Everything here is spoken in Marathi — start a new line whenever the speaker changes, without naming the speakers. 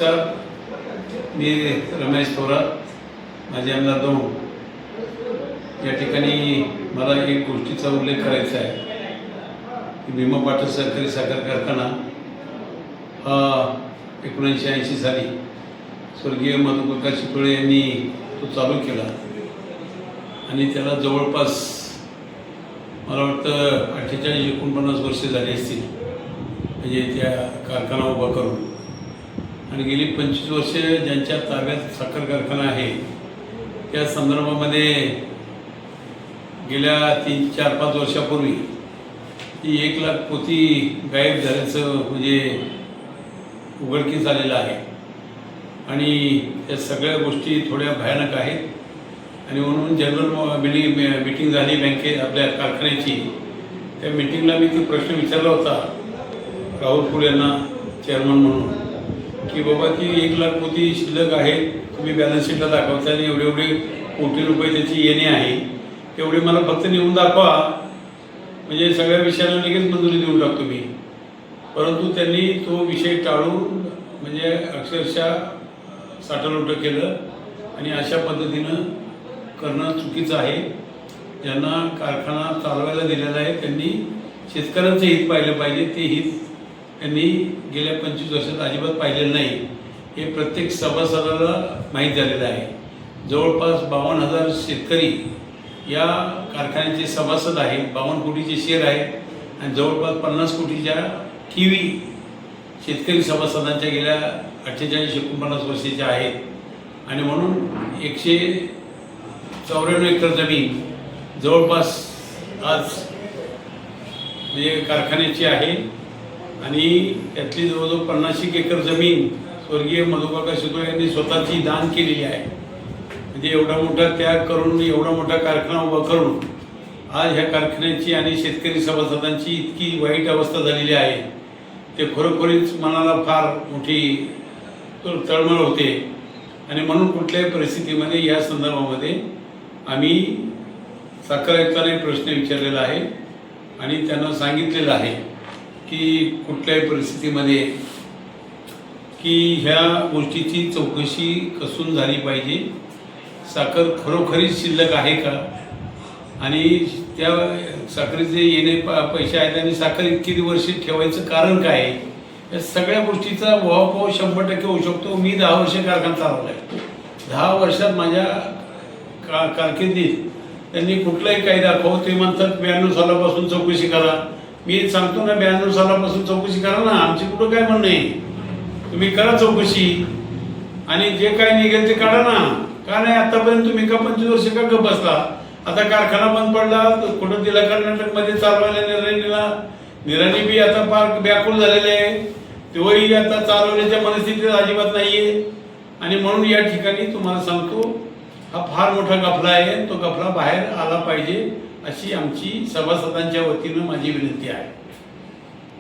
नमस्कार, मी रमेश थोरात, माझे आमदार दोन. या ठिकाणी मला एक गोष्टीचा उल्लेख करायचा आहे की भीमा पाटील सहकारी साखर कारखाना हा 1980 साली स्वर्गीय मधुकाका चितोळे यांनी तो चालू केला आणि त्याला जवळपास मला वाटतं 48-49 वर्षे झाली असतील म्हणजे त्या कारखाना उभा करून. आणि गेली 25 वर्षे ज्यांच्या ताब्यात साखर कारखाना आहे त्या संदर्भामध्ये गेल्या 3-4-5 वर्षापूर्वी ती 1 लाख पोती गायब झाल्याचं म्हणजे उघडकीस आलेलं आहे. आणि त्या सगळ्या गोष्टी थोड्या भयानक आहेत. आणि म्हणून जनरल मीटिंग झाली आपल्या कारखान्याची. त्या मीटिंगला मी तो प्रश्न विचारला होता राहुल फुल यांना चेअरमन म्हणून की बाबा ती 1 लाख पोती शिल्लक आहे, तुम्ही बॅलन्स शीटला दाखवता आणि एवढे कोटी रुपये त्याची येणे आहे, तेवढे मला फक्त नेऊन दाखवा म्हणजे सगळ्या विषयाला लगेच मंजुरी देऊन टाकतो मी. परंतु त्यांनी तो विषय टाळून म्हणजे अक्षरशः साठलोटं केलं. आणि अशा पद्धतीनं करणं चुकीचं आहे. ज्यांना कारखाना चालवायला दिलेला आहे त्यांनी शेतकऱ्यांचं हित पाहिलं पाहिजे. ते हित त्यांनी गेल्या 25 वर्षात अजिबात पाहिलेलं नाही. हे प्रत्येक सभासदाला माहीत झालेलं आहे. जवळपास 52,000 शेतकरी या कारखान्याचे सभासद आहेत. 52 कोटीचे शेअर आहेत आणि जवळपास 50 कोटीच्या ठेवी शेतकरी सभासदांच्या गेल्या 48-49 वर्षाच्या आहेत. आणि म्हणून 194 एकर जमीन जवळपास आज म्हणजे कारखान्याची आहे. आणि त्यातली जवळजवळ 50 एकर जमीन स्वर्गीय मधुकाका चितोळे यांनी स्वतःची दान केलेली आहे. म्हणजे एवढा मोठा त्याग करून एवढा मोठा कारखाना उभा करून आज ह्या कारखान्याची आणि शेतकरी सभासदांची इतकी वाईट अवस्था झालेली आहे ते खरोखरीच मनाला फार मोठी तळमळ होते. आणि म्हणून कुठल्याही परिस्थितीमध्ये या संदर्भामध्ये आम्ही साखर आयुक्तांना प्रश्न विचारलेला आहे आणि त्यांना सांगितलेलं आहे की कुठल्याही परिस्थितीमध्ये की ह्या गोष्टीची चौकशी कसून झाली पाहिजे. साखर खरोखरीच शिल्लक आहे का आणि त्या साखरेचे येणे पैसे आहेत आणि साखर इतकी वर्षी ठेवायचं कारण काय आहे, या सगळ्या गोष्टीचा उहापोह 100% होऊ शकतो. मी 10 वर्ष कारखाना चालवला आहे. 10 वर्षात माझ्या कारकिर्दीत त्यांनी कुठलाही कायदा दाखव ते म्हणतात 92 सालापासून चौकशी करा. मी सांगतो ना 92 सालापासून चौकशी करा ना, आमची कुठं काय म्हणणं आहे, तुम्ही करा चौकशी आणि जे काय निघेल ते काढा ना. का नाही आतापर्यंत तुम्ही का 25 वर्ष का गप्प बसला? आता कारखाना बंद पडला, कुठं दिला कर्नाटकमध्ये चालवायला निर्णय दिला. निराणी बी आता फार व्याकुळ झालेले आहे, तेव्हाही आता चालवण्याच्या मनस्थितीत अजिबात नाही आहे. आणि म्हणून या ठिकाणी तुम्हाला सांगतो हा फार मोठा गफला आहे. तो गफला बाहेर आला पाहिजे अशी आमची सभासदांच्या वतीनं माझी विनंती आहे.